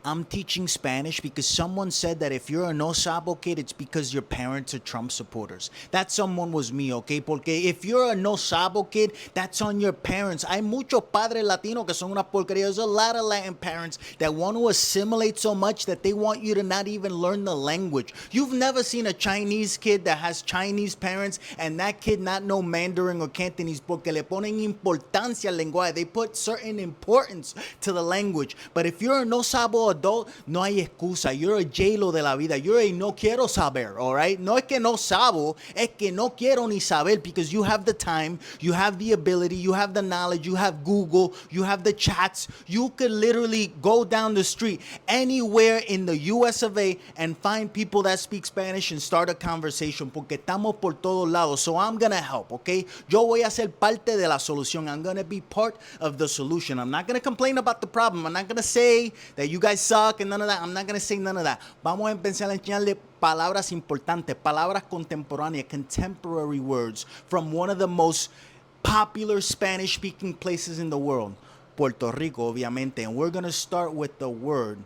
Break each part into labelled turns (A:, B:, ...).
A: I'm teaching Spanish because someone said that if you're a No Sabo kid, it's because your parents are Trump supporters. That someone was me, okay? Porque if you're a No Sabo kid, that's on your parents. Hay muchos padres latinos que son una porquería. There's a lot of Latin parents that want to assimilate so much that they want you to not even learn the language. You've never seen a Chinese kid that has Chinese parents and that kid not know Mandarin or Cantonese porque le ponen importancia al lenguaje. They put certain importance to the language. But if you're a No Sabo adult, no hay excusa. You're a JLO de la vida. You're a no quiero saber, all right? No es que no sabo, es que no quiero ni saber because you have the time, you have the ability, you have the knowledge, you have Google, you have the chats. You could literally go down the street anywhere in the US of A and find people that speak Spanish and start a conversation porque estamos por todos lados. So I'm going to help, okay? Yo voy a ser parte de la solución. I'm going to be part of the solution. I'm not going to complain about the problem. I'm not going to say that you guys suck and none of that. I'm not going to say none of that. Vamos a empezar a enseñarle palabras importantes, palabras contemporáneas, contemporary words from one of the most popular Spanish-speaking places in the world, Puerto Rico, obviamente. And we're going to start with the word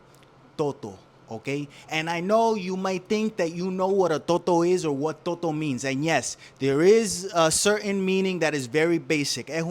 A: toto. Okay? And I know you might think that you know what a toto is or what toto means. And yes, there is a certain meaning that is very basic. The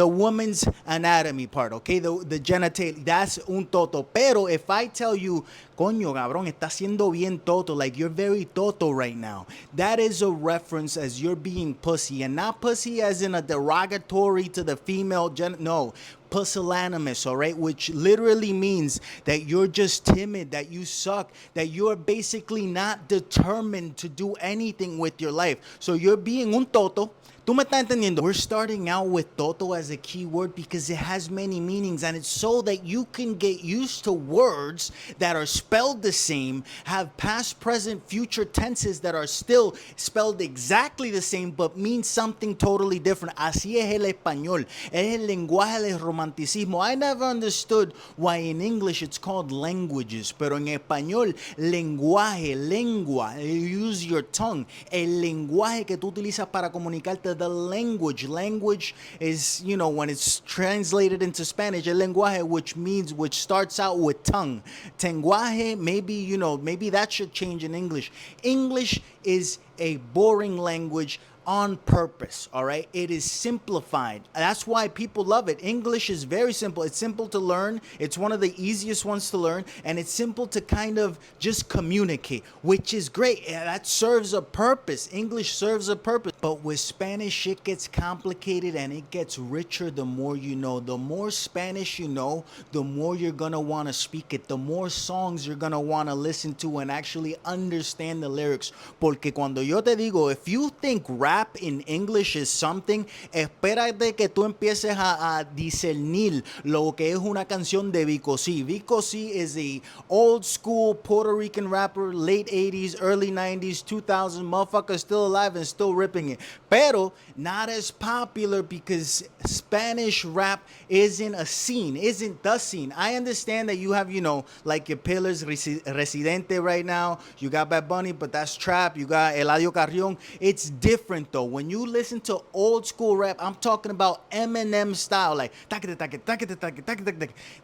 A: woman's anatomy part, okay? The genitalia, that's un toto. Pero if I tell you, coño, cabrón, está siendo bien toto, like you're very toto right now, that is a reference as you're being pussy. And not pussy as in a derogatory to the female no. Pusillanimous, all right, which literally means that you're just timid, that you suck, that you're basically not determined to do anything with your life. So you're being un toto. ¿Tú me estás entendiendo? We're starting out with toto as a key word because it has many meanings, and it's so that you can get used to words that are spelled the same, have past, present, future tenses that are still spelled exactly the same but mean something totally different. Así es el español. Es el lenguaje del romanticismo. I never understood why in English it's called languages, pero en español, lenguaje, lengua, you use your tongue. El lenguaje que tú utilizas para comunicarte, the language. Language is, you know, when it's translated into Spanish, el lenguaje, which starts out with tongue. Tenguaje, maybe, you know, maybe that should change in English. English is a boring language on purpose, all right? It is simplified. That's why people love it. English is very simple. It's simple to learn. It's one of the easiest ones to learn, and it's simple to kind of just communicate, which is great. That serves a purpose. English serves a purpose. But with Spanish, it gets complicated and it gets richer the more you know. The more Spanish you know, the more you're gonna wanna speak it. The more songs you're gonna wanna listen to and actually understand the lyrics. Porque cuando yo te digo, if you think rap in English is something, espérate que tú empieces a discernir lo que es una canción de Vico C. Vico C is a old school Puerto Rican rapper, late 80s, early 90s, 2000s, motherfucker still alive and still ripping it. Pero not as popular because Spanish rap isn't the scene. I understand that you have, you know, like your pillars, Residente right now, you got Bad Bunny, but that's trap, you got Eladio Carrion. It's different though. When you listen to old school rap, I'm talking about Eminem style, like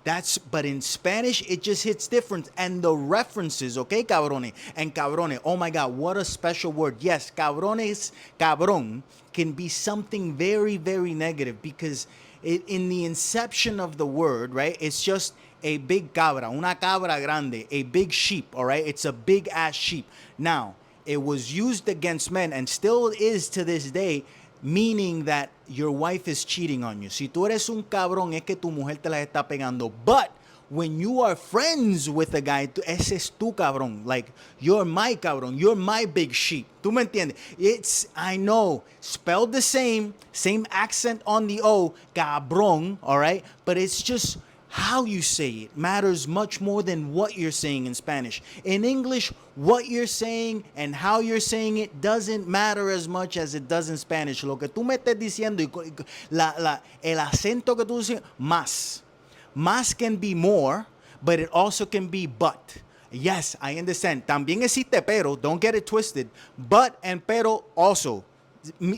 A: that's, but in Spanish it just hits different. And the references, okay, cabrones and cabrones, oh my god, what a special word. Yes, cabrones, cabrón can be something very, very negative because in the inception of the word, right, it's just a big cabra, una cabra grande, a big sheep, all right? It's a big ass sheep. Now, it was used against men and still is to this day, meaning that your wife is cheating on you. Si tú eres un cabrón, es que tu mujer te la está pegando. But when you are friends with a guy, ese es tu cabrón. Like, you're my cabrón. You're my big sheep. ¿Tú me entiendes? It's, I know, spelled the same accent on the O, cabrón, all right? But it's just how you say it matters much more than what you're saying in Spanish. In English, what you're saying and how you're saying it doesn't matter as much as it does in Spanish. Lo que tú me estés diciendo, el acento que tú dices, más. Más can be more, but it also can be but. Yes, I understand. También existe pero, don't get it twisted. But and pero also,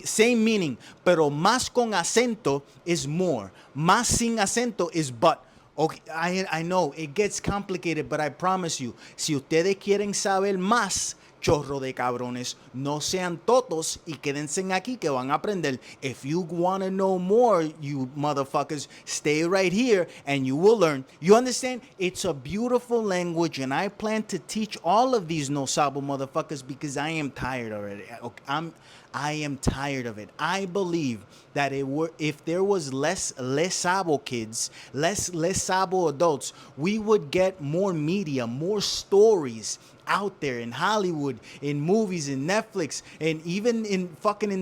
A: same meaning. Pero más con acento is more. Más sin acento is but. Okay, I know, it gets complicated, but I promise you, si ustedes quieren saber más, chorro de cabrones, no sean totos y quédense aquí que van a aprender. If you want to know more, you motherfuckers, stay right here and you will learn. You understand? It's a beautiful language, and I plan to teach all of these No Sabo motherfuckers because I am tired already. I am tired of it. I believe that if there was less Sabo kids, less Sabo adults, we would get more media, more stories out there in Hollywood, in movies, in Netflix, and even in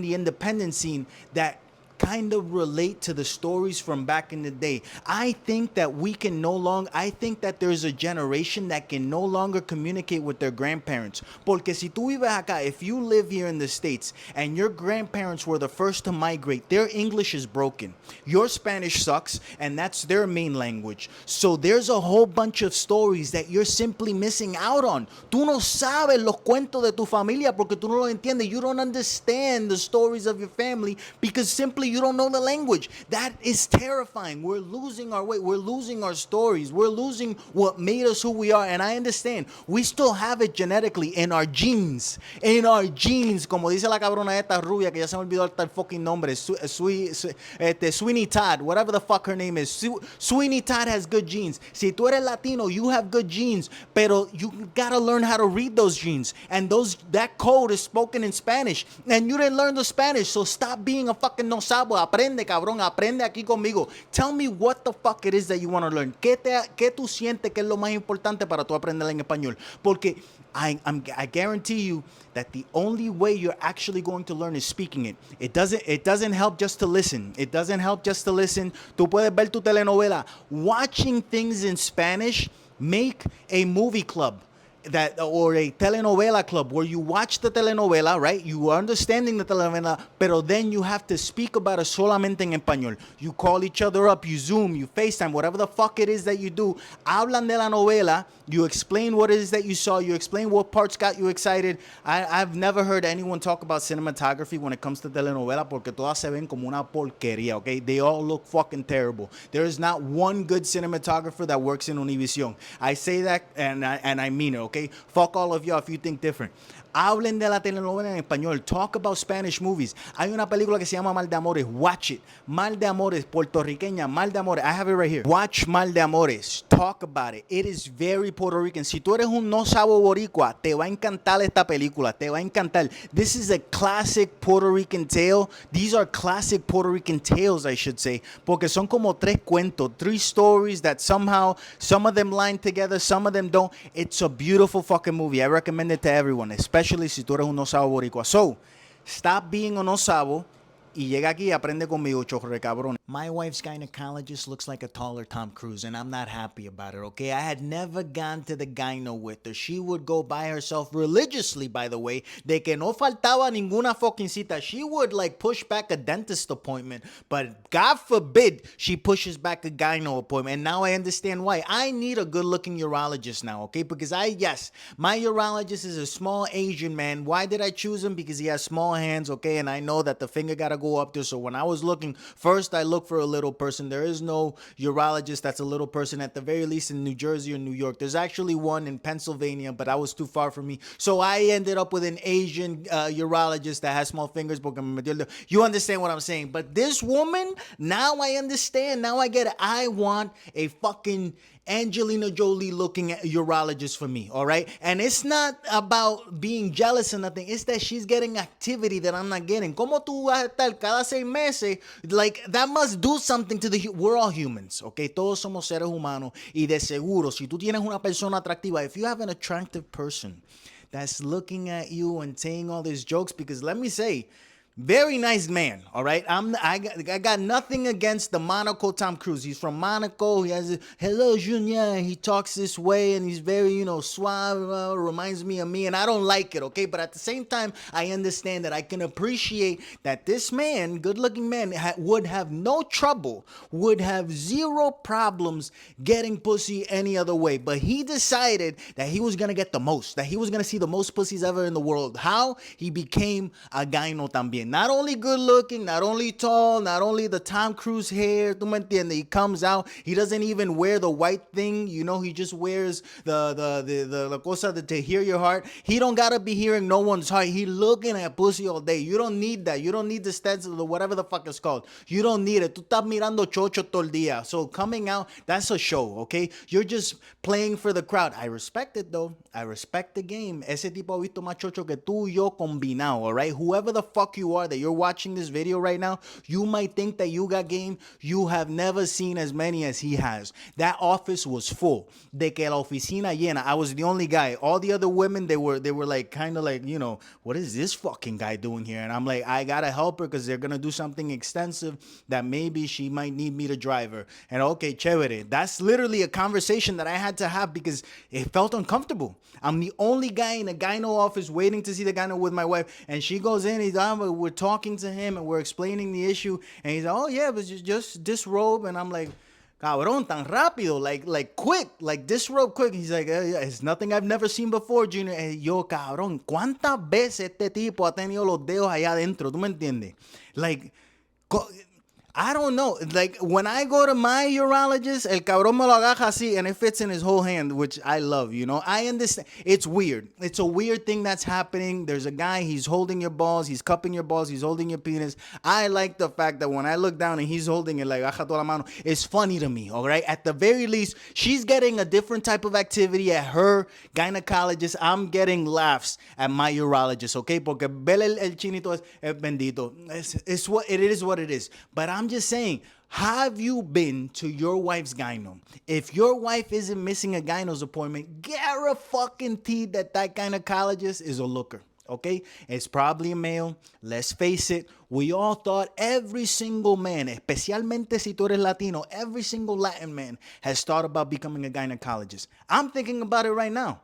A: the independent scene that kind of relate to the stories from back in the day. I think that I think that there's a generation that can no longer communicate with their grandparents. Porque si tú vives acá, if you live here in the States and your grandparents were the first to migrate, their English is broken. Your Spanish sucks, and that's their main language. So there's a whole bunch of stories that you're simply missing out on. Tú no sabes los cuentos de tu familia porque tú no lo entiendes. You don't understand the stories of your family because simply you don't know the language. That is terrifying. We're losing our way. We're losing our stories. We're losing what made us who we are. And I understand. We still have it genetically in our genes. In our genes. Como dice la cabrona esta rubia que ya se me olvidó el fucking nombre. Sweeney Todd. Whatever the fuck her name is. Sweeney Todd has good genes. Si tú eres Latino, you have good genes. Pero you gotta learn how to read those genes. And that code is spoken in Spanish. And you didn't learn the Spanish. So stop being a fucking no sabo. Aprende, cabrón. Aprende aquí conmigo. Tell me what the fuck it is that you want to learn. ¿Qué tú sientes que es lo más importante para tú aprender en español? Porque I guarantee you that the only way you're actually going to learn is speaking it. It doesn't help just to listen. It doesn't help just to listen. Tú puedes ver tu telenovela. Watching things in Spanish, make a movie club. Or a telenovela club where you watch the telenovela, right? You are understanding the telenovela, pero then you have to speak about it solamente en español. You call each other up, you Zoom, you FaceTime, whatever the fuck it is that you do. Hablan de la novela, you explain what it is that you saw, you explain what parts got you excited. I've never heard anyone talk about cinematography when it comes to telenovela porque todas se ven como una porquería, okay? They all look fucking terrible. There is not one good cinematographer that works in Univision. I say that and I mean it, okay? Okay? Fuck all of y'all if you think different. Hablen de la telenovela en español. Talk about Spanish movies. Hay una película que se llama Mal de Amores. Watch it. Mal de Amores, puertorriqueña. Mal de Amores. I have it right here. Watch Mal de Amores. Talk about it. It is very Puerto Rican. Si tú eres un no sabo boricua, te va a encantar esta película. Te va a encantar. This is a classic Puerto Rican tale. These are classic Puerto Rican tales, I should say. Porque son como tres cuentos. Three stories that somehow, some of them line together, some of them don't. It's a beautiful fucking movie. I recommend it to everyone, especially si tú eres un no sabo boricua. So, stop being a no sabo y llega aquí y aprende conmigo, chorro de cabrón. My wife's gynecologist looks like a taller Tom Cruise, and I'm not happy about it, okay? I had never gone to the gyno with her. She would go by herself religiously, by the way, de que no faltaba ninguna fucking cita. She would, like, push back a dentist appointment, but God forbid she pushes back a gyno appointment, and now I understand why. I need a good-looking urologist now, okay? Because my urologist is a small Asian man. Why did I choose him? Because he has small hands, okay? And I know that the finger gotta go up there. So when I was looking, first I looked for a little person. There is no urologist that's a little person, at the very least in New Jersey or New York. There's actually one in Pennsylvania, but that was too far for me. So I ended up with an Asian urologist that has small fingers. You understand what I'm saying? But this woman, now I understand. Now I get it. I want a fucking Angelina Jolie looking urologist for me, all right? And it's not about being jealous or nothing. It's that she's getting activity that I'm not getting. ¿Cómo tú vas a estar cada 6 meses? Like, that must do something to we're all humans, okay? Todos somos seres humanos. Y de seguro, si tú tienes una persona atractiva, if you have an attractive person that's looking at you and saying all these jokes, because let me say, very nice man, all right? I got nothing against the Monaco Tom Cruise. He's from Monaco. He has hello, Junior. He talks this way, and he's very, suave, reminds me of me, and I don't like it, okay? But at the same time, I understand that I can appreciate that this man, good-looking man, would have no trouble, would have zero problems getting pussy any other way. But he decided that he was going to get the most, that he was going to see the most pussies ever in the world. How? He became a gyno también. okay, not only good looking, not only tall, not only the Tom Cruise hair, tú me entiendes? He comes out, he doesn't even wear the white thing, you know, he just wears the cosa to hear your heart. He don't gotta be hearing no one's heart. He looking at pussy all day. You don't need that. You don't need the stencil or whatever the fuck it's called. You don't need it. Tú estás mirando chocho todo el día. So coming out, that's a show, okay? You're just playing for the crowd. I respect it though. I respect the game. Ese tipo ha visto más chocho que tú y yo combinado, all right? Whoever the fuck you are that you're watching this video right now, you might think that you got game. You have never seen as many as he has. That office was full. De que la oficina llena. I was the only guy. All the other women, they were like kind of like, you know, what is this fucking guy doing here? And I'm like, I gotta help her because they're gonna do something extensive that maybe she might need me to drive her. And okay, chévere. That's literally a conversation that I had to have because it felt uncomfortable. I'm the only guy in a gyno office waiting to see the gyno with my wife, and she goes in. We're talking to him and we're explaining the issue, and he's like, oh yeah, but just disrobe. And I'm like, cabrón, tan rápido, like quick, like disrobe quick. He's like, it's nothing I've never seen before, Junior. And yo, cabrón, ¿cuántas veces este tipo ha tenido los dedos allá adentro? ¿Tú me entiendes? Like, I don't know. Like, when I go to my urologist, el cabrón me lo agaja así, and it fits in his whole hand, which I love, you know? I understand. It's weird. It's a weird thing that's happening. There's a guy, he's holding your balls, he's cupping your balls, he's holding your penis. I like the fact that when I look down and he's holding it, like, agaja toda la mano, it's funny to me, all right? At the very least, she's getting a different type of activity at her gynecologist. I'm getting laughs at my urologist, okay? Porque vele el chinito es bendito. It's what it is what it is. But I'm just saying, have you been to your wife's gyno? If your wife isn't missing a gyno's appointment, guarantee that gynecologist is a looker, okay? It's probably a male. Let's face it. We all thought every single man, especialmente si tú eres Latino, every single Latin man has thought about becoming a gynecologist. I'm thinking about it right now.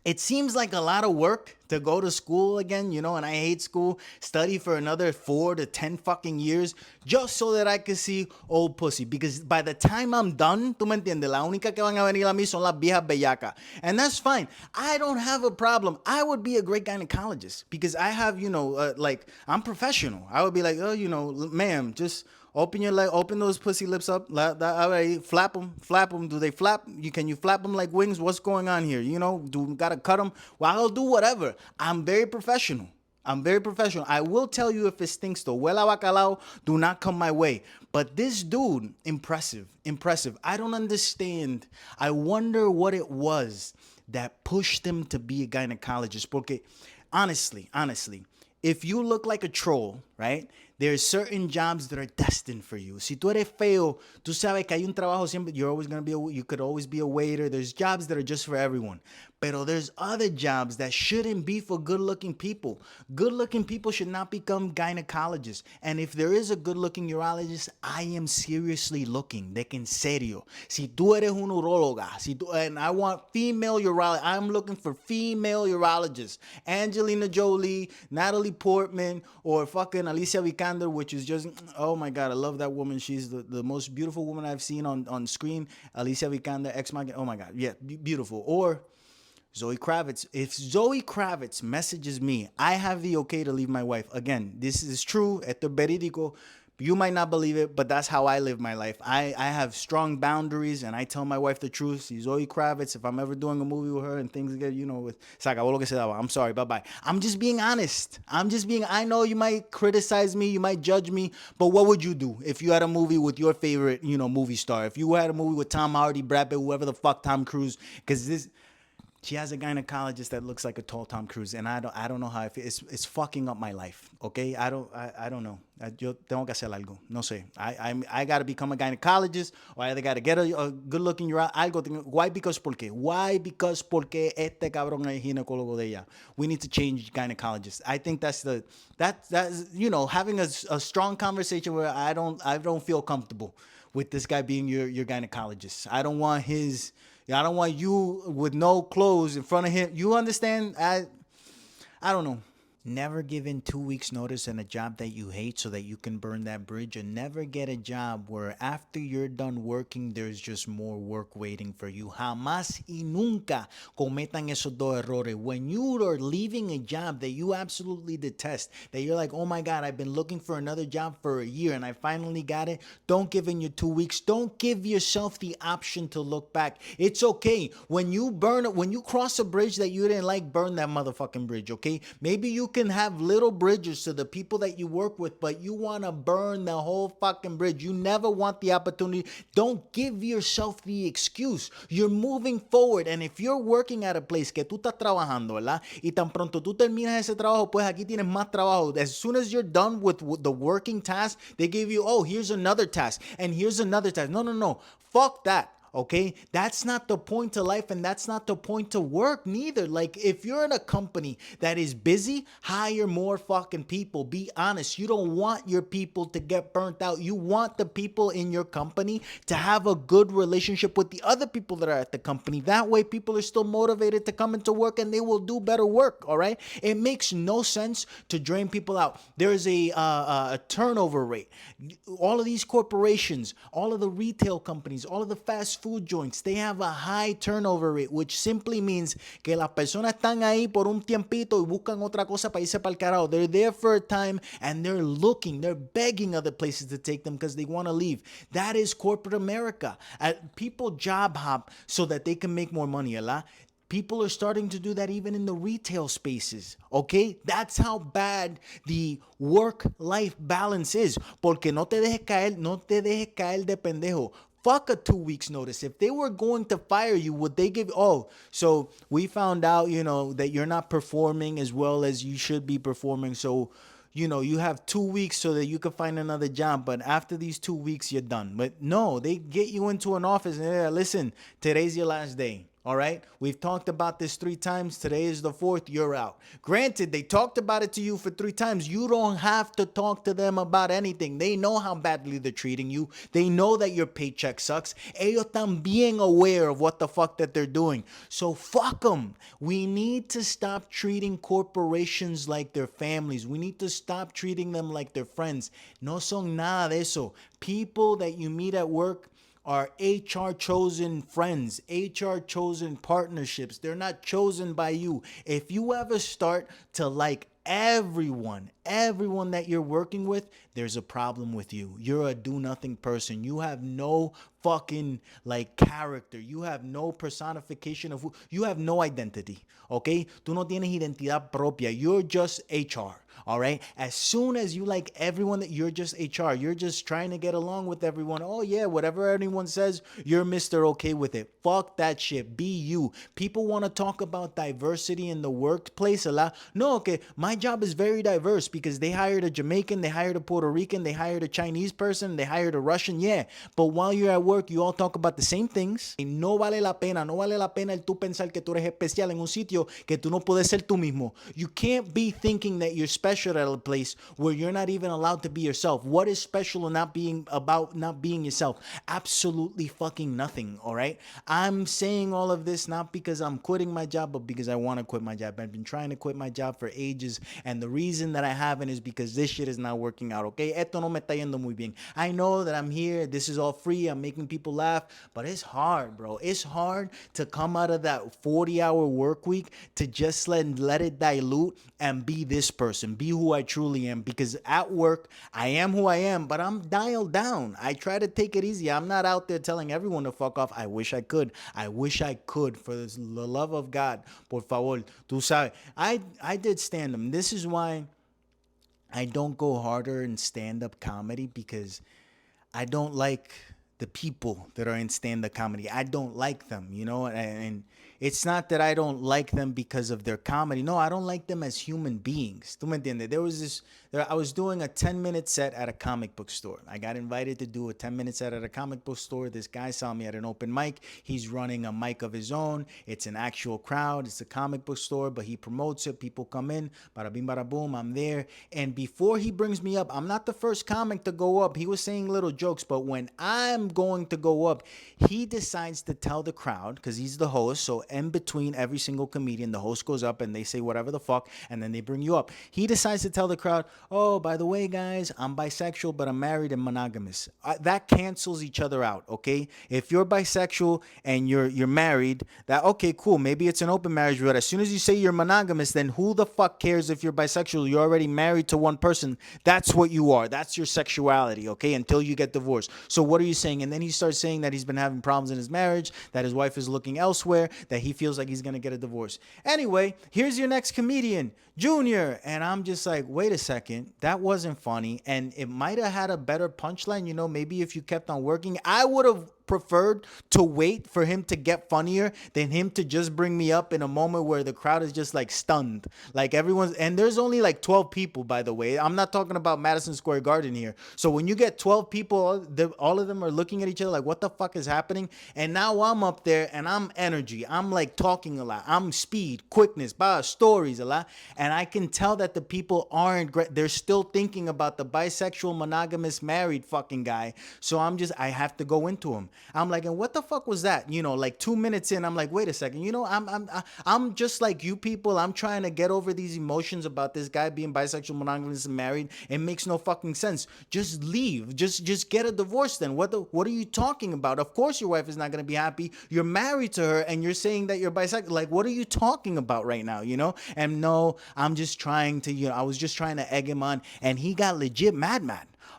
A: It seems like a lot of work to go to school again, you know, and I hate school, study for another 4 to 10 fucking years just so that I could see old pussy. Because by the time I'm done, tú me entiendes, la única que van a venir a mí son las viejas bellacas. And that's fine. I don't have a problem. I would be a great gynecologist because I have, you know, like, I'm professional. I would be like, oh, you know, ma'am, just open your leg, open those pussy lips up. All right, flap them. Do they flap? Can you flap them like wings? What's going on here? You know, gotta cut them? Well, I'll do whatever. I'm very professional. I will tell you if it stinks though. Huela bacalao, do not come my way. But this dude, impressive. I don't understand. I wonder what it was that pushed him to be a gynecologist. Porque honestly, if you look like a troll, right? There's certain jobs that are destined for you. Si tú eres feo, tú sabes que hay un trabajo siempre. You're always gonna be. You could always be a waiter. There's jobs that are just for everyone. Pero there's other jobs that shouldn't be for good-looking people. Good-looking people should not become gynecologists. And if there is a good-looking urologist, I am seriously looking. De que en serio. Si tú eres un uróloga, and I want female urologist, I'm looking for female urologists. Angelina Jolie, Natalie Portman, or fucking Alicia Vikander, which is just, oh my God, I love that woman. She's the most beautiful woman I've seen on screen. Alicia Vikander, ex-Machina, oh my God, yeah, beautiful. Or Zoe Kravitz. If Zoe Kravitz messages me, I have the okay to leave my wife. Again, this is true. Esto es verídico. You might not believe it, but that's how I live my life. I have strong boundaries, and I tell my wife the truth. See, Zoe Kravitz, if I'm ever doing a movie with her and things get, you know, with se acabó lo que se daba. I'm sorry, bye-bye. I'm just being honest. I know you might criticize me, you might judge me, but what would you do if you had a movie with your favorite, you know, movie star? If you had a movie with Tom Hardy, Brad Pitt, whoever the fuck, Tom Cruise, because she has a gynecologist that looks like a tall Tom Cruise, and I don't know how it's fucking up my life. Okay, I don't know. Yo tengo que hacer algo. No sé. I got to become a gynecologist, or I either got to get a good-looking algo. Why? Because porque. Why? Because porque este cabrón es ginecólogo de ella. We need to change gynecologists. I think that's you know, having a strong conversation where I don't feel comfortable with this guy being your gynecologist. I don't want you with no clothes in front of him. You understand? I don't know. Never give in 2 weeks notice in a job that you hate so that you can burn that bridge, and never get a job where after you're done working there's just more work waiting for you. Jamás y nunca cometan esos dos errores. When you are leaving a job that you absolutely detest, that you're like, oh my god, I've been looking for another job for a year and I finally got it, don't give in your 2 weeks. Don't give yourself the option to look back. It's okay. When you cross a bridge that you didn't like, burn that motherfucking bridge, okay? Maybe you can have little bridges to the people that you work with, but you want to burn the whole fucking bridge. You never want the opportunity. Don't give yourself the excuse. You're moving forward, and if you're working at a place que tú estás trabajando, ¿verdad? Y tan pronto tú terminas ese trabajo, pues aquí tienes más trabajo. As soon as you're done with the working task, they give you, oh, here's another task, and here's another task. No, no, no. Fuck that. Okay, that's not the point to life, and that's not the point to work neither. Like, if you're in a company that is busy, hire more fucking people. Be honest. You don't want your people to get burnt out. You want the people in your company to have a good relationship with the other people that are at the company. That way people are still motivated to come into work and they will do better work. All right, it makes no sense to drain people out. There's a turnover rate. All of these corporations, all of the retail companies, all of the fast food joints, they have a high turnover rate, which simply means que las personas están ahí por un tiempito y buscan otra cosa para irse para el carajo. They're there for a time and they're begging other places to take them because they want to leave. That is corporate America. People job hop so that they can make more money, ¿verdad? People are starting to do that even in the retail spaces, okay? That's how bad the work-life balance is. Porque no te dejes caer de pendejo. Fuck a 2 weeks notice. If they were going to fire you, would they give, oh, so we found out, that you're not performing as well as you should be performing. So, you have 2 weeks so that you can find another job. But after these 2 weeks, you're done. But no, they get you into an office and listen, today's your last day. All right, we've talked about this 3 times. Today is the 4th. You're out. Granted, they talked about it to you for 3 times. You don't have to talk to them about anything. They know how badly they're treating you. They know that your paycheck sucks. Ellos están bien aware of what the fuck that they're doing. So fuck them. We need to stop treating corporations like their families. We need to stop treating them like their friends. No son nada de eso. People that you meet at work are HR chosen friends, HR chosen partnerships. They're not chosen by you. If you ever start to like everyone that you're working with, there's a problem with you. You're a do nothing person. You have no fucking like character. You have no personification of who. You have no identity. Okay? Tú no tienes identidad propia. You're just HR. All right? As soon as you like everyone, that you're just HR. You're just trying to get along with everyone. Oh yeah, whatever anyone says, you're Mr. Okay with it. Fuck that shit. Be you. People want to talk about diversity in the workplace a lot. No, okay. My job is very diverse because they hired a Jamaican, they hired a Puerto Rican, they hired a Chinese person, they hired a Russian. Yeah. But while you're at work, you all talk about the same things. Y no vale la pena el tú pensar que tú eres especial en un sitio que tú no puedes ser tú mismo. You can't be thinking that you're special at a place where you're not even allowed to be yourself. What is special in not being yourself? Absolutely fucking nothing, all right? I'm saying all of this not because I'm quitting my job, but because I want to quit my job. I've been trying to quit my job for ages, and the reason that I haven't is because this shit is not working out, okay? Esto no me está yendo muy bien. I know that I'm here, this is all free, I'm making people laugh, but it's hard, bro. It's hard to come out of that 40-hour work week to just let it dilute and be this person, be who I truly am. Because at work, I am who I am, but I'm dialed down. I try to take it easy. I'm not out there telling everyone to fuck off. I wish I could. I wish I could. For the love of God, por favor. Tú sabes. I did stand-up. This is why I don't go harder in stand-up comedy, because I don't like the people that are in stand-up comedy. I don't like them, and it's not that I don't like them because of their comedy. No, I don't like them as human beings. ¿Tú me entiendes? There was I was doing a 10-minute set at a comic book store. I got invited to do a 10-minute set at a comic book store. This guy saw me at an open mic. He's running a mic of his own. It's an actual crowd. It's a comic book store, but he promotes it. People come in. Bada bing, bada boom. I'm there. And before he brings me up, I'm not the first comic to go up. He was saying little jokes, but when I'm going to go up, he decides to tell the crowd, because he's the host. So in between every single comedian, the host goes up and they say whatever the fuck, and then they bring you up. He decides to tell the crowd, oh, by the way, guys, I'm bisexual, but I'm married and monogamous. That cancels each other out, okay? If you're bisexual and you're married, that okay, cool. Maybe it's an open marriage, but as soon as you say you're monogamous, then who the fuck cares if you're bisexual? You're already married to one person. That's what you are. That's your sexuality, okay? Until you get divorced. So what are you saying? And then he starts saying that he's been having problems in his marriage, that his wife is looking elsewhere, that he feels like he's gonna get a divorce. Anyway, here's your next comedian, Junior. And I'm just like, wait a second, that wasn't funny. And it might have had a better punchline, you know, maybe if you kept on working. I would have preferred to wait for him to get funnier than him to just bring me up in a moment where the crowd is just like stunned. Like everyone's, and there's only like 12 people, by the way. I'm not talking about Madison Square Garden here. So when you get 12 people, all of them are looking at each other like, what the fuck is happening? And now I'm up there and I'm energy. I'm like talking a lot. I'm speed, quickness, stories a lot. And I can tell that the people aren't, they're still thinking about the bisexual, monogamous, married fucking guy. So I have to go into him. I'm like, and what the fuck was that? You know, like 2 minutes in, I'm like, wait a second. You know, I'm just like you people. I'm trying to get over these emotions about this guy being bisexual, monogamous, and married. It makes no fucking sense. Just leave. Just get a divorce then. What are you talking about? Of course your wife is not going to be happy. You're married to her and you're saying that you're bisexual. Like, what are you talking about right now? You know? And no, I'm just trying to, you know, I was just trying to egg him on, and he got legit mad.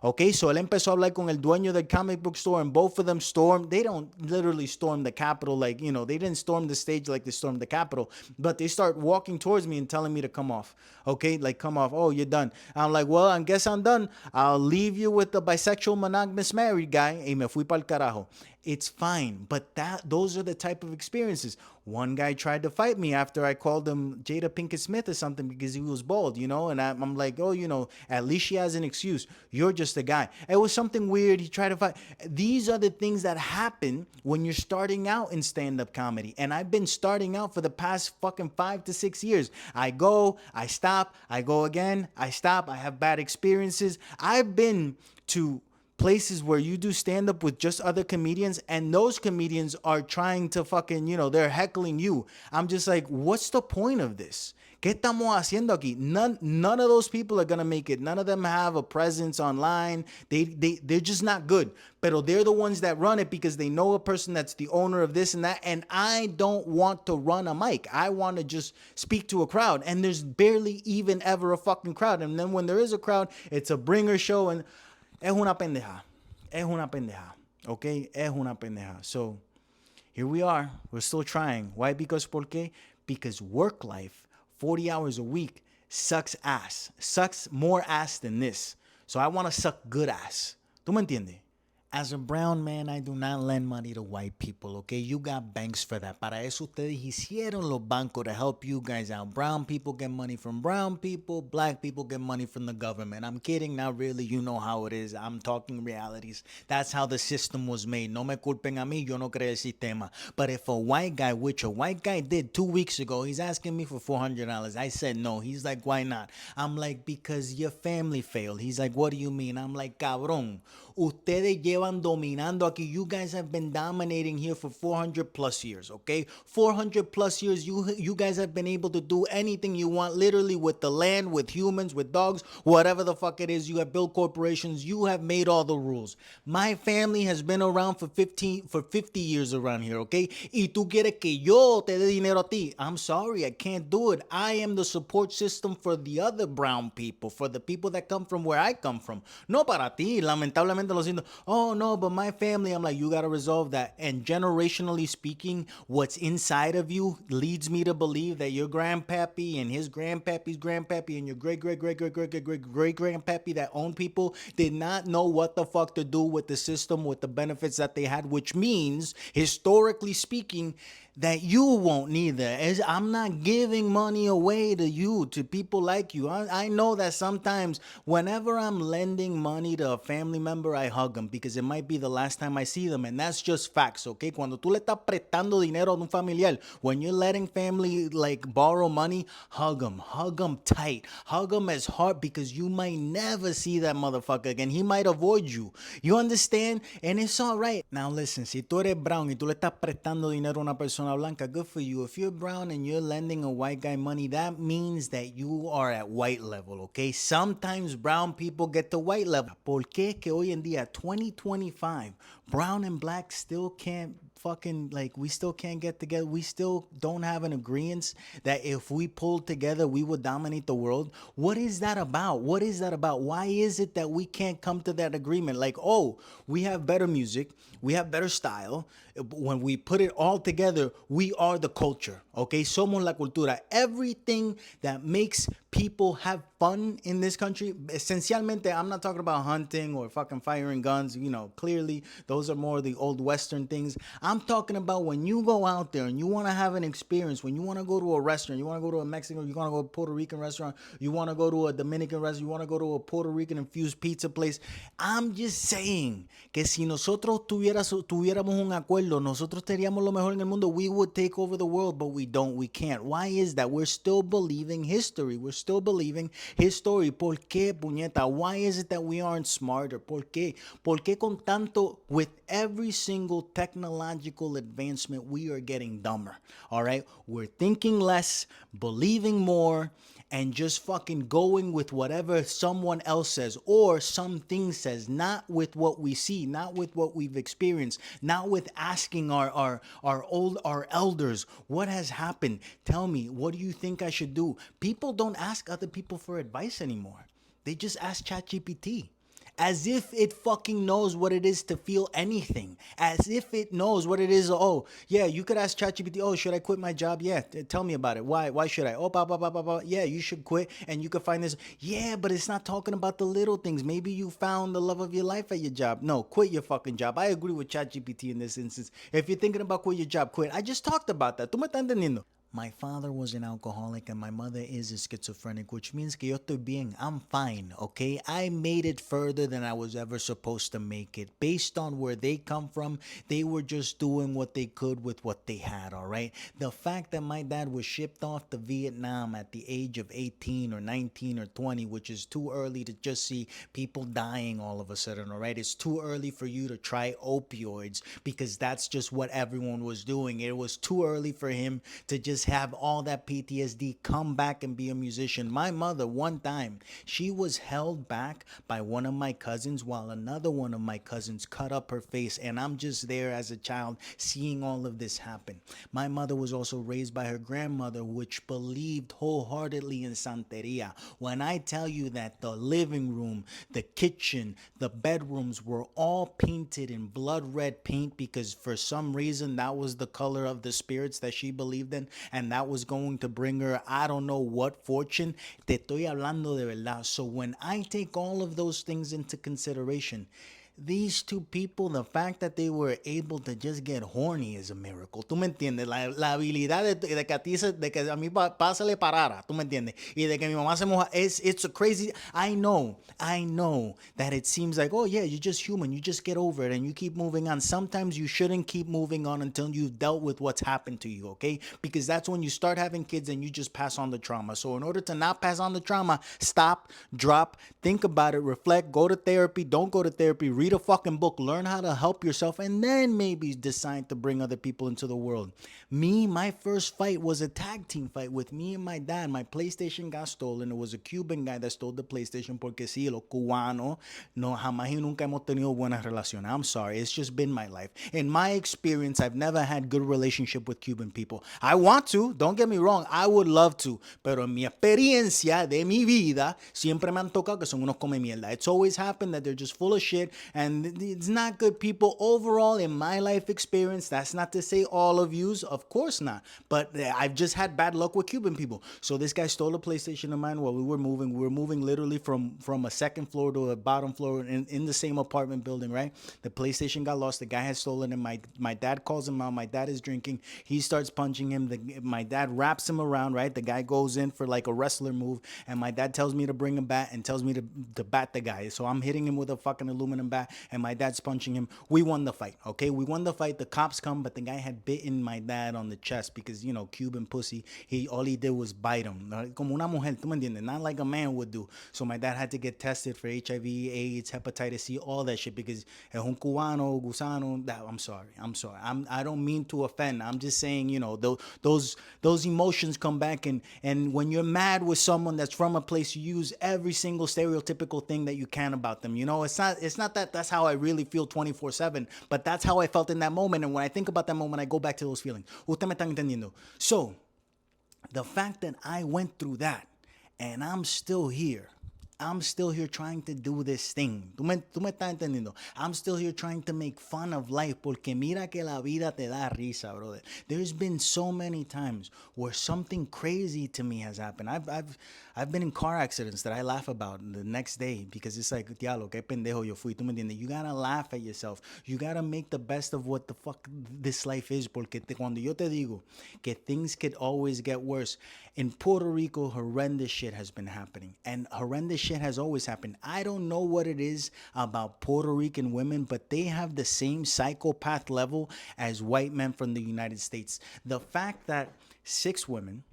A: Okay, so él empezó a hablar con el dueño del comic book store, and both of them stormed. They don't literally storm the Capitol, like, you know, they didn't storm the stage like they stormed the Capitol, but they start walking towards me and telling me to come off. Okay, like, come off. Oh, you're done. I'm like, well, I guess I'm done. I'll leave you with the bisexual, monogamous, married guy. Y me fui pa'l carajo. It's fine, but those are the type of experiences. One guy tried to fight me after I called him Jada Pinkett Smith or something because he was bald, you know, and I'm like, oh, you know, at least she has an excuse. You're just a guy. It was something weird. He tried to fight. These are the things that happen when you're starting out in stand-up comedy, and I've been starting out for the past fucking 5 to 6 years. I go, I stop, I go again, I stop, I have bad experiences. I've been to places where you do stand-up with just other comedians, and those comedians are trying to fucking, you know, they're heckling you. I'm just like, what's the point of this? ¿Qué estamos haciendo aquí? None of those people are gonna make it. None of them have a presence online. They're just not good. Pero they're the ones that run it because they know a person that's the owner of this and that. And I don't want to run a mic. I want to just speak to a crowd. And there's barely even ever a fucking crowd. And then when there is a crowd, it's a bringer show, and es una pendeja. Es una pendeja. Okay? Es una pendeja. So here we are. We're still trying. Why? Because Porque? Because work life, 40 hours a week, sucks ass. Sucks more ass than this. So I want to suck good ass. ¿Tú me entiendes? As a brown man, I do not lend money to white people, okay? You got banks for that. Para eso ustedes hicieron los bancos to help you guys out. Brown people get money from brown people. Black people get money from the government. I'm kidding, not really. You know how it is. I'm talking realities. That's how the system was made. No me culpen a mí, yo no creo el sistema. But if a white guy, which a white guy did 2 weeks ago, he's asking me for $400. I said no. He's like, why not? I'm like, because your family failed. He's like, what do you mean? I'm like, cabrón. Ustedes llevan dominando aquí. You guys have been dominating here for 400 plus years, okay? 400 plus years, you guys have been able to do anything you want, literally with the land, with humans, with dogs, whatever the fuck it is. You have built corporations. You have made all the rules. My family has been around for 50 years around here, okay? Y tú quieres que yo te dé dinero a ti. I'm sorry, I can't do it. I am the support system for the other brown people, for the people that come from where I come from. No para ti, lamentablemente. Oh no, but my family. I'm like, you got to resolve that. And generationally speaking, what's inside of you leads me to believe that your grandpappy and his grandpappy's grandpappy and your great grandpappy that owned people did not know what the fuck to do with the system, with the benefits that they had, which means, historically speaking, that you won't neither. I'm not giving money away to you, to people like you. I know that sometimes whenever I'm lending money to a family member, I hug them because it might be the last time I see them. And that's just facts, okay? Cuando tú le estás prestando dinero a un familiar, when you're letting family like borrow money, hug them tight, hug them as hard because you might never see that motherfucker again. He might avoid you. You understand? And it's all right. Now listen, si tú eres brown y tú le estás prestando dinero a una persona blanca, good for you. If you're brown and you're lending a white guy money, that means that you are at white level, okay? Sometimes brown people get to white level. ¿Por qué que hoy en día, 2025, brown and black still can't fucking, like, we still can't get together? We still don't have an agreement that if we pulled together, we would dominate the world? What is that about? What is that about? Why is it that we can't come to that agreement? Like, oh, we have better music, we have better style. When we put it all together, we are the culture, okay? Somos la cultura. Everything that makes people have fun in this country, esencialmente, I'm not talking about hunting or fucking firing guns, you know, clearly those are more the old Western things. I'm talking about when you go out there and you want to have an experience, when you want to go to a restaurant, you want to go to a Mexican, you want to go to a Puerto Rican restaurant, you want to go to a Dominican restaurant, you want to go to a Puerto Rican infused pizza place. I'm just saying que si nosotros tuviéramos un acuerdo, nosotros teníamos lo mejor en el mundo, we would take over the world, but we don't, we can't. Why is that? We're still believing history. We're still believing his story. ¿Por qué, puñeta? Why is it that we aren't smarter? ¿Por qué? ¿Por qué con tanto, with every single technological advancement, we are getting dumber? All right? We're thinking less, believing more, and just fucking going with whatever someone else says or something says, not with what we see, not with what we've experienced, not with asking our elders, what has happened? Tell me, what do you think I should do? People don't ask other people for advice anymore. They just ask ChatGPT. As if it fucking knows what it is to feel anything. As if it knows what it is. Oh, yeah, you could ask ChatGPT, oh, should I quit my job? Yeah, tell me about it. Why should I? Oh, yeah, you should quit and you could find this. Yeah, but it's not talking about the little things. Maybe you found the love of your life at your job. No, quit your fucking job. I agree with ChatGPT in this instance. If you're thinking about quit your job, quit. I just talked about that. ¿Tú me estás entendiendo? My father was an alcoholic and my mother is a schizophrenic, which means que yo estoy bien. I'm fine, okay? I made it further than I was ever supposed to make it. Based on where they come from, they were just doing what they could with what they had, all right? The fact that my dad was shipped off to Vietnam at the age of 18 or 19 or 20, which is too early to just see people dying all of a sudden, all right? It's too early for you to try opioids because that's just what everyone was doing. It was too early for him to just have all that PTSD, come back and be a musician. My mother, one time, she was held back by one of my cousins while another one of my cousins cut up her face, and I'm just there as a child seeing all of this happen. My mother was also raised by her grandmother, which believed wholeheartedly in Santeria. When I tell you that the living room, the kitchen, the bedrooms were all painted in blood red paint because for some reason that was the color of the spirits that she believed in, and that was going to bring her I don't know what fortune. Te estoy hablando de verdad. So when I take all of those things into consideration, these two people, the fact that they were able to just get horny is a miracle. ¿Tú me entiendes? La habilidad de que a ti de que a mí pasa le parara. ¿Tú me entiendes? Y de que mi mamá se moja. It's a crazy. I know that it seems like, oh yeah, you're just human. You just get over it and you keep moving on. Sometimes you shouldn't keep moving on until you've dealt with what's happened to you, okay? Because that's when you start having kids and you just pass on the trauma. So in order to not pass on the trauma, stop, drop, think about it, reflect, go to therapy, don't go to therapy, read a fucking book, learn how to help yourself, and then maybe decide to bring other people into the world. My first fight was a tag team fight with me and my dad. My PlayStation got stolen. It was a Cuban guy that stole the PlayStation porque sí, los cubanos no jamás y nunca hemos tenido buenas relaciones. I'm sorry. It's just been my life. In my experience, I've never had good relationship with Cuban people. I want to. Don't get me wrong. I would love to. Pero en mi experiencia de mi vida, siempre me han tocado que son unos come mierda. It's always happened that they're just full of shit And it's not good, people. Overall, in my life experience, that's not to say all of yous, of course not. But I've just had bad luck with Cuban people. So this guy stole a PlayStation of mine while we were moving. We were moving literally from a second floor to a bottom floor in the same apartment building, right? The PlayStation got lost. The guy had stolen it. My dad calls him out. My dad is drinking. He starts punching him. My dad wraps him around, right? The guy goes in for like a wrestler move, and my dad tells me to bring a bat and tells me to bat the guy. So I'm hitting him with a fucking aluminum bat, and my dad's punching him. We won the fight, okay? We won the fight. The cops come, but the guy had bitten my dad on the chest because, Cuban pussy, all he did was bite him. Como una mujer, ¿tú me entiendes? Not like a man would do. So my dad had to get tested for HIV, AIDS, hepatitis C, all that shit because es un cubano, gusano. I'm sorry. I don't mean to offend. I'm just saying, those emotions come back, and when you're mad with someone that's from a place, you use every single stereotypical thing that you can about them. It's not that that's how I really feel 24/7, but that's how I felt in that moment. And when I think about that moment, I go back to those feelings. Usted me está entendiendo. So the fact that I went through that and I'm still here trying to do this thing. Tú me estás entendiendo? I'm still here trying to make fun of life porque mira que la vida te da risa, brother. There's been so many times where something crazy to me has happened. I've been in car accidents that I laugh about the next day because it's like, diablo, qué pendejo yo fui. Tú me entiendes? You gotta laugh at yourself. You gotta make the best of what the fuck this life is porque cuando yo te digo que things could always get worse. In Puerto Rico, horrendous shit has been happening. And horrendous shit has always happened. I don't know what it is about Puerto Rican women, but they have the same psychopath level as white men from the United States. The fact that 6 women,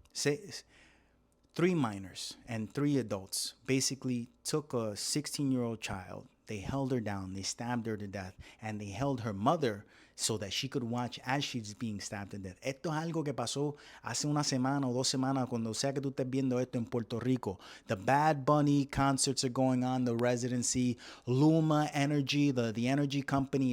A: 3 minors and 3 adults basically took a 16-year-old child, they held her down, they stabbed her to death, and they held her mother so that she could watch as she's being stabbed to death. Esto es algo que pasó hace una semana o 2 semanas, cuando sea que tú estés viendo esto en Puerto Rico. The Bad Bunny concerts are going on, the residency, Luma Energy, the energy company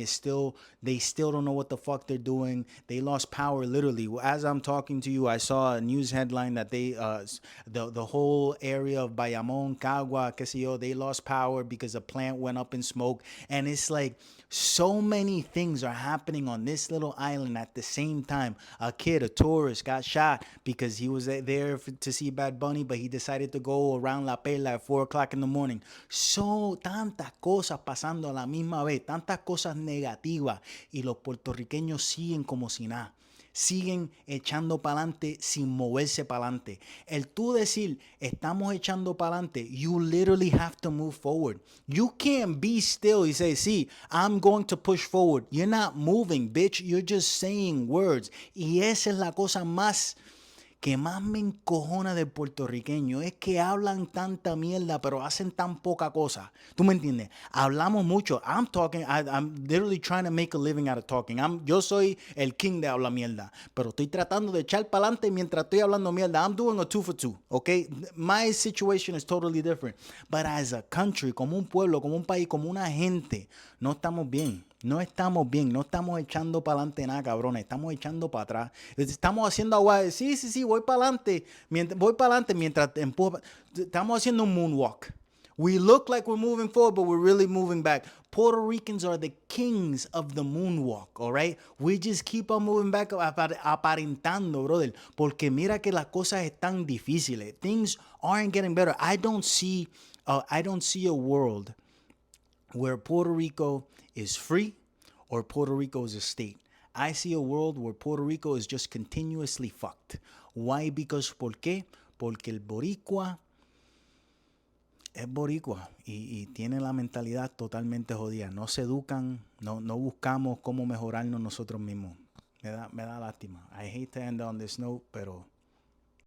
A: they still don't know what the fuck they're doing. They lost power literally. As I'm talking to you, I saw a news headline that the whole area of Bayamón, Cagua, qué sé yo, they lost power because a plant went up in smoke. And it's like, so many things are happening on this little island at the same time. A tourist, got shot because he was there to see Bad Bunny, but he decided to go around La Perla at 4 o'clock in the morning. So, tantas cosas pasando a la misma vez, tantas cosas negativas, y los puertorriqueños siguen como si nada. Siguen echando para adelante sin moverse para adelante. El tú decir, estamos echando para adelante, you literally have to move forward. You can't be still y say, sí, I'm going to push forward. You're not moving, bitch. You're just saying words. Y esa es la cosa que más me encojona del puertorriqueño, es que hablan tanta mierda pero hacen tan poca cosa. ¿Tú me entiendes? Hablamos mucho. I'm literally trying to make a living out of talking. Yo soy el king de habla mierda, pero estoy tratando de echar para adelante mientras estoy hablando mierda. I'm doing a 2 for 2, okay? My situation is totally different. But as a country, como un pueblo, como un país, como una gente, no estamos bien. No estamos bien, no estamos echando para adelante nada, cabrones, estamos echando para atrás. Estamos haciendo agua, sí, voy para adelante, mientras empujo. Estamos haciendo un moonwalk. We look like we're moving forward, but we're really moving back. Puerto Ricans are the kings of the moonwalk, all right? We just keep on moving back, aparentando, brother, porque mira que las cosas están difíciles. Things aren't getting better. I don't see a world where Puerto Rico is free or Puerto Rico is a state. I see a world where Puerto Rico is just continuously fucked. Why? Because, ¿por qué? Porque el boricua es boricua y tiene la mentalidad totalmente jodida. No se educan, no buscamos cómo mejorarnos nosotros mismos. Me da lástima. I hate to end on this note, pero